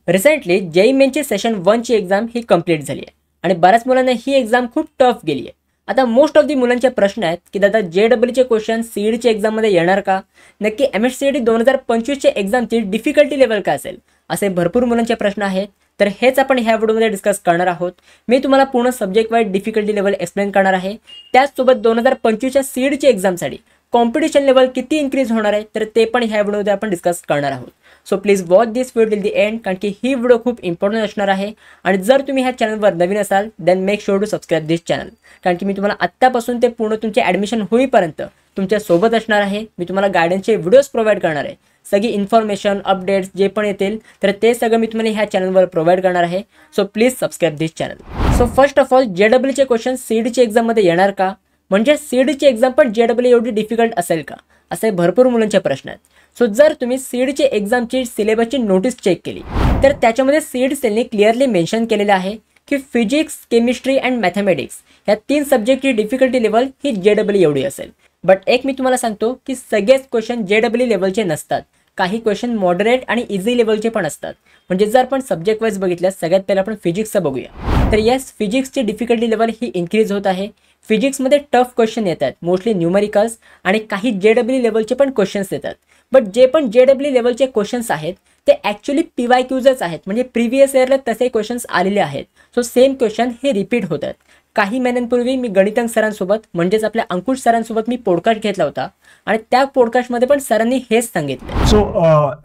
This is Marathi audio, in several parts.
रिसेंटली जेई मेनची सेशन 1ची एक्झाम ही कंप्लीट झाली आहे आणि बऱ्याच मुलांना ही एक्झाम खूप टफ गेली आहे. आता मोस्ट ऑफ दी मुलांचे प्रश्न आहेत की दादा JEE क्वेश्चन सीईडीच्या एक्झाममध्ये येणार का, नक्की MHCET 2025च्या एक्झामची डिफिकल्टी लेवल काय असेल, असे भरपूर मुलांचे प्रश्न आहेत. तर हेच आपण ह्या व्हिडिओमध्ये डिस्कस करणार आहोत. मी तुम्हाला पूर्ण subject wise difficulty level explain करणार आहे. त्याचसोबत 2025च्या सीईडीच्या एक्झामसाठी कॉम्पिटिशन लेवल किती इन्क्रीज होणार आहे तर ते पण ह्या व्हिडिओमध्ये आपण डिस्कस करणार आहोत. So please watch this video till the end, कारण की ही व्हिडिओ खूप इम्पॉर्टंट असणार आहे. आणि जर तुम्ही ह्या चॅनलवर नवीन असाल then make sure to subscribe this channel, कारण की मी तुम्हाला आत्तापासून ते पूर्ण तुमचे ॲडमिशन होईपर्यंत तुमच्या सोबत असणार आहे. मी तुम्हाला गायडन्सचे व्हिडिओज प्रोव्हाइड करणार आहे. सगळी इन्फॉर्मेशन अपडेट्स जे पण येतील तर ते सगळं मी तुम्हाला ह्या चॅनलवर प्रोव्हाइड करणार आहे. So please subscribe this channel. So first of all JEE question सीईडीच्या एक्झाममध्ये येणार का, म्हणजे सीईडीची एक्झाम पण JEE एवढी डिफिकल्ट असेल का, असे भरपूर मुलांचे प्रश्न आहेत. सो जर तुम्ही सीईडीची एक्झामची सिलेबसची नोटीस चेक केली तर त्याच्यामध्ये सीईडी सेलने क्लिअरली मेन्शन केलेलं आहे की फिजिक्स, केमिस्ट्री अँड मॅथमॅटिक्स ह्या 3 सब्जेक्टची डिफिकल्टी लेवल ही JEE एवढी असेल. बट एक मी तुम्हाला सांगतो की सगळेच क्वेश्चन JEE लेवलचे नसतात. काही क्वेश्चन मॉडरेट आणि इझी लेवलचे पण असतात. म्हणजे जर आपण सब्जेक्ट वाईज बघितलं, सगळ्यात पहिला आपण फिजिक्सचं बघूया. तर येस, फिजिक्सची डिफिकल्टी लेवल ही इन्क्रीज होत आहे. फिजिक्समध्ये टफ क्वेश्चन येतात, मोस्टली न्यूमेरिकल्स आणि काही JEE लेवलचे पण क्वेश्चन्स येतात. बट जे पण JEE लेवलचे क्वेश्चन्स आहेत ते ॲक्च्युली PYQजच आहेत, म्हणजे प्रिव्हियस इयरला तसे क्वेश्चन्स आलेले आहेत. सो सेम क्वेश्चन हे रिपीट होतात. काही महिन्यांपूर्वी मी गणितंक सरांसोबत म्हणजेच आपल्या अंकुश सरांसोबत मी पॉडकास्ट घेतला होता आणि त्या पॉडकास्टमध्ये पण सरांनी हेच सांगितलं. सो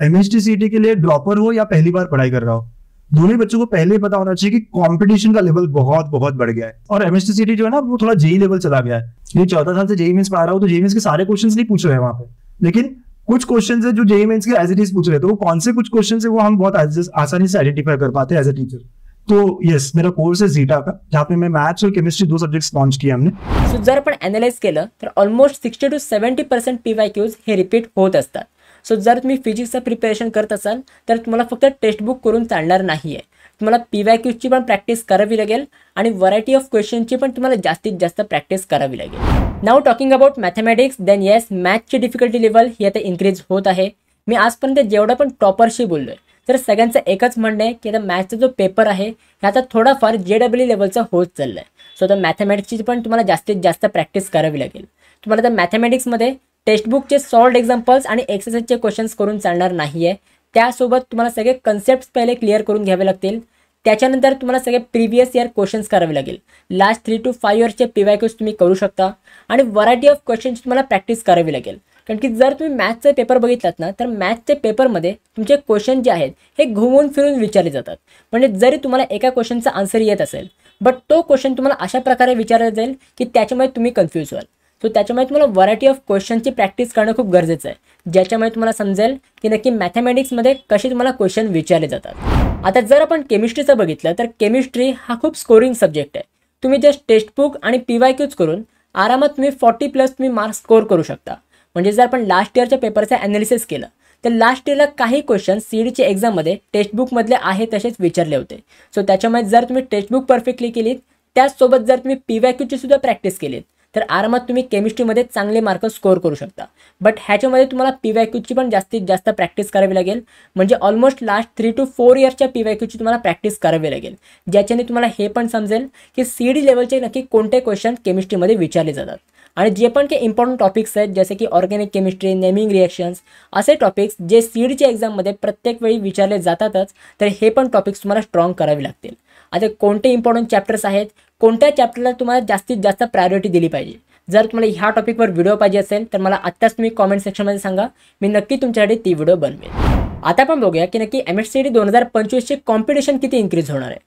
MHCET के लिए ड्रॉपर हो या पहली बार पढ़ाई कर रहा हो, दोनों बच्चों को पहले पता होना चाहिए कि कंपटीशन का लेवल बहुत बहुत बढ़ गया है. और MHCET जो है ना वो थोड़ा जेई लेवल चला गया है. ये 14 साल से जेई मेंस पढ़ा रहा हूँ तो जेई मेंस के सारे क्वेश्चंस नहीं पूछ रहे हैं वहां पे, लेकिन कुछ क्वेश्चंस है जो जेई मेंस के एज इट इज पूछ रहे हैं. तो वो कौन से कुछ क्वेश्चंस है वो हम बहुत आसानी से आइडेंटिफाई कर पाते हैं एज अ टीचर. तो यस, मेरा कोर्स है जीटा का, जहाँ पे मैं मैथ्स और केमिस्ट्री 2 सब्जेक्ट्स लॉन्च किए हमने. सो जर आपण अनालाइज केलं तर ऑलमोस्ट 60 to 70% PYQs हे रिपीट होत असतात. सो जर तुम्ही फिजिक्सचं प्रिपरेशन करत असाल तर तुम्हाला फक्त टेक्स्टबुक करून चालणार नाही आहे. तुम्हाला PYQची पण प्रॅक्टिस करावी लागेल आणि व्हरायटी ऑफ क्वेश्चनची पण तुम्हाला जास्तीत जास्त प्रॅक्टिस करावी लागेल. Now talking about mathematics, then yes, मॅथची डिफिकल्टी लेवल ही आता इन्क्रीज होत आहे. मी आजपर्यंत जेवढा पण टॉपरशी बोललोय तर सगळ्यांचं एकच म्हणणं आहे की आता मॅथचा जो पेपर आहे हे आता थोडाफार JEE लेवलचा होत चालला आहे. सो आता मॅथमॅटिक्सची पण तुम्हाला जास्तीत जास्त प्रॅक्टिस करावी लागेल. तुम्हाला आता मॅथमॅटिक्समध्ये टेक्स्टबुकचे सॉल्व्ड एक्झाम्पल्स आणि एक्सरसाइजचे क्वेश्चन्स करून चालणार नाही आहे. त्यासोबत तुम्हाला सगळे कन्सेप्ट्स पहिले क्लिअर करून घ्यावे लागतील. त्याच्यानंतर तुम्हाला सगळे प्रिव्हियस इयर क्वेश्चन्स करावे लागेल. लास्ट 3 to 5 इयर्सचे PYQs तुम्ही करू शकता आणि व्हरायटी ऑफ क्वेश्चन्सची तुम्हाला प्रॅक्टिस करावी लागेल. कारण की जर तुम्ही मॅथ्सचे पेपर बघितलात ना तर मॅथ्सचे पेपरमध्ये तुमचे क्वेश्चन जे आहेत हे घुमून फिरून विचारले जातात. म्हणजे जरी तुम्हाला एका क्वेश्चनचा आन्सर येत असेल बट तो क्वेश्चन तुम्हाला अशा प्रकारे विचारला जाईल की त्याच्यामुळे तुम्ही कन्फ्यूज व्हाल. सो त्याच्यामुळे तुम्हाला व्हरायटी ऑफ क्वेश्चनची प्रॅक्टिस करणं खूप गरजेचं आहे, ज्याच्यामुळे तुम्हाला समजेल की नक्की मॅथमॅटिक्समध्ये कसे तुम्हाला क्वेश्चन विचारले जातात. आता जर आपण केमिस्ट्रीचं बघितलं तर केमिस्ट्री हा खूप स्कोरिंग सब्जेक्ट आहे. तुम्ही जस्ट टेक्स्टबुक आणि PYQs करून आरामात तुम्ही 40+ तुम्ही मार्क्स स्कोर करू शकता. म्हणजे जर आपण लास्ट इयरच्या पेपरचं ॲनालिसिस केलं तर लास्ट इयरला काही क्वेश्चन सीईडीच्या एक्झाममध्ये टेक्स्टबुकमधले आहे तसेच विचारले होते. सो त्याच्यामुळे जर तुम्ही टेक्स्टबुक परफेक्टली केलीत त्याचसोबत जर तुम्ही PYQची सुद्धा प्रॅक्टिस केलीत तर आरामात तुम्ही केमिस्ट्रीमध्ये चांगले मार्क स्कोर करू शकता. बट ह्याच्यामध्ये तुम्हाला PYQची पण जास्तीत जास्त प्रॅक्टिस करावी लागेल. म्हणजे ऑलमोस्ट लास्ट 3 to 4 इयर्सच्या PYQची तुम्हाला प्रॅक्टिस करावी लागेल, ज्याच्याने तुम्हाला हे पण समजेल की सीईडी लेवलचे नक्की कोणते क्वेश्चन केमिस्ट्रीमध्ये विचारले जातात. आणि जे पण काही इम्पॉर्टंट टॉपिक्स आहेत जसे की ऑर्गॅनिक केमिस्ट्री, नेमिंग रिएक्शन्स, असे टॉपिक्स जे सीईडीच्या एक्झाममध्ये प्रत्येक वेळी विचारले जातातच, तर हे पण टॉपिक्स तुम्हाला स्ट्रॉंग करावे लागतील. आता कोणते इम्पॉर्टंट चॅप्टर्स आहेत, कोणत्या चॅप्टरला तुम्हाला जास्तीत जास्त प्रायोरिटी दिली पाहिजे. जर तुम्हाला ह्या टॉपिकवर व्हिडिओ पाहिजे असेल तर मला आत्ताच तुम्ही कॉमेंट सेक्शनमध्ये सांगा, मी नक्की तुमच्यासाठी ती व्हिडिओ बनवेल. आता आपण बघूया की नक्की MHCET 2025चे कॉम्पिटिशन किती इन्क्रीज होणार आहे.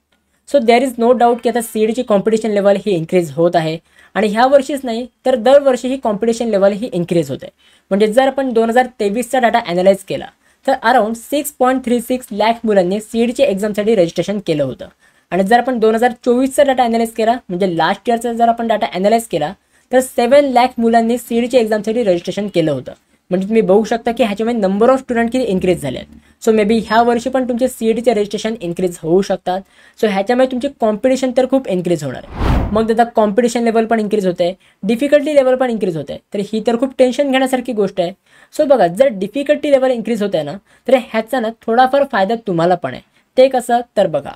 So there is no doubt की आता सीईडीची कॉम्पिटिशन लेवल ही इन्क्रीज होत आहे आणि ह्या वर्षीच नाही तर दरवर्षी ही कॉम्पिटिशन लेवल ही इन्क्रीज होते. म्हणजे जर आपण 2023चा डाटा ॲनालाइज केला तर अराउंड 6.36 लाख मुलांनी सीईडीच्या एक्झामसाठी रजिस्ट्रेशन केलं होतं. आणि जर आपण 2024चा डाटा ॲनालाइज केला म्हणजे लास्ट इयरचा जर आपण डाटा ॲनालाइज केला तर 7 लाख मुलांनी सीईडीच्या एक्झामसाठी रजिस्ट्रेशन केलं होतं. म्हणजे तुम्ही बघू शकता की ह्याच्यामध्ये नंबर ऑफ स्टुडंट किती इन्क्रीज झाले आहेत. सो मे बी ह्या वर्षी पण तुमचे सीईडीचे रजिस्ट्रेशन इन्क्रीज होऊ शकतात. सो ह्याच्यामुळे तुमचे कॉम्पिटिशन तर खूप इन्क्रीज होणार आहे. मग त्याचा कॉम्पिटिशन लेवल पण इन्क्रीज होते, डिफिकल्टी लेवल पण इन्क्रीज होते, तर ही तर खूप टेन्शन घेण्यासारखी गोष्ट आहे. सो बघा, जर डिफिकल्टी लेवल इन्क्रीज होते ना तर ह्याचा ना थोडाफार फायदा तुम्हाला पण आहे. ते कसं तर बघा,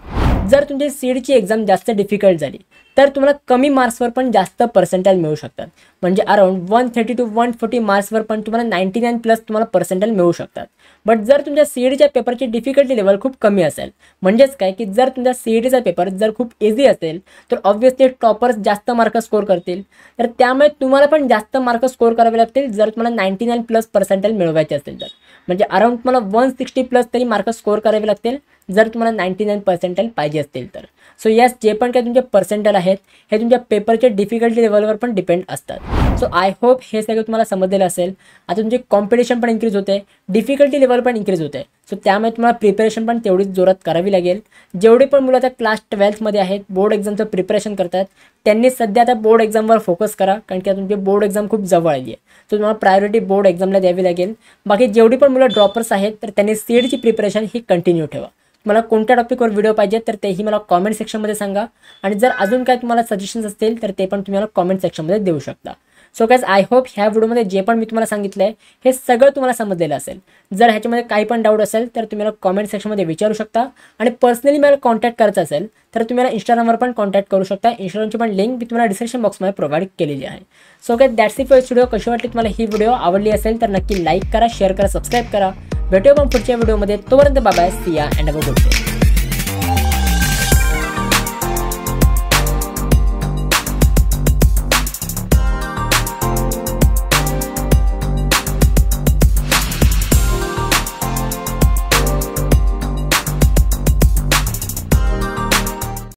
जर तुमची सीडची एक्झाम जास्त डिफिकल्ट झाली तर तुम्हाला कमी मार्क्सवर पण जास्त पर्सेंटाईल मिळू शकतात. म्हणजे अराउंड 130 to 140 मार्क्सवर पण तुम्हाला 99+ तुम्हाला पर्सेंटाईल मिळू शकतात. बट जर तुमच्या सीईडीच्या पेपरची डिफिकल्टी लेवल खूप कमी असेल, म्हणजेच काय की जर तुमचा सीईडीचा पेपर जर खूप इझी असेल तर ऑब्व्हियसली टॉपर्स जास्त मार्क स्कोर करतील. तर त्यामुळे तुम्हाला पण जास्त मार्क स्कोर करावे लागतील जर तुम्हाला 99+ पर्सेंटाईल मिळवायचे असेल तर. म्हणजे अराउंड तुम्हाला 160+ तरी मार्क स्कोर करावे लागतील जर तुम्हाला 99 पर्सेंटाईल पाहिजे असतील तर. सो यस, जे पण काही तुमचे पर्सेंटाईल आहेत हे तुमच्या पेपरच्या डिफिकल्टी लेवलवर पण डिपेंड असतात. सो आय होप हे सगळं तुम्हाला समजलेलं असेल. आता तुमची कॉम्पिटिशन पण इन्क्रीज होते, डिफिकल्टी लेवल पण इन्क्रीज होते. सो त्यामुळे तुम्हाला प्रिपरेशन पण तेवढीच जोरात करावी लागेल. जेवढे पण मुलं आता क्लास 12मध्ये आहेत, बोर्ड एक्झामचं प्रिपरेशन करतात, त्यांनी सध्या आता बोर्ड एक्झामवर फोकस करा, कारण की तुमची बोर्ड एक्झाम खूप जवळ आली आहे. सो तुम्हाला प्रायोरिटी बोर्ड एक्झामला द्यावी लागेल. बाकी जेवढी पण मुलं ड्रॉपर्स आहेत तर त्यांनी सीडची प्रिपरेशन ही कंटिन्यू ठेवा. मला कोणत्या टॉपिकवर व्हिडिओ पाहिजे तर तेही मला कॉमेंट सेक्शनमध्ये सांगा. आणि जर अजून काय तुम्हाला सजेशन्स असतील तर ते पण तुम्ही मला कॉमेंट सेक्शनमध्ये देऊ शकता. सो गाइस, आय होप ह्या व्हिडिओमध्ये जे पण मी तुम्हाला सांगितलं आहे हे सगळं तुम्हाला समजलेलं असेल. जर ह्याच्यामध्ये काही पण डाऊट असेल तर तुम्ही मला कॉमेंट सेक्शनमध्ये विचारू शकता. आणि पर्सनली मला कॉन्टॅक्ट करायचं असेल तर तुम्ही मला इंस्टाग्रामवर पण कॉन्टॅक्ट करू शकता. इंस्टाग्रामची पण लिंक मी तुम्हाला डिस्क्रिप्शन बॉक्समध्ये प्रोव्हाइड केलेली आहे. So guys, that's it for this video. कशी वाटली तुम्हाला ही व्हिडिओ? आवडली असेल तर नक्की लाईक करा, शेअर करा, सबस्क्राईब करा. भेटूया पण पुढच्या व्हिडिओमध्ये. तोपर्यंत बाय बाय, सी या and have a good day.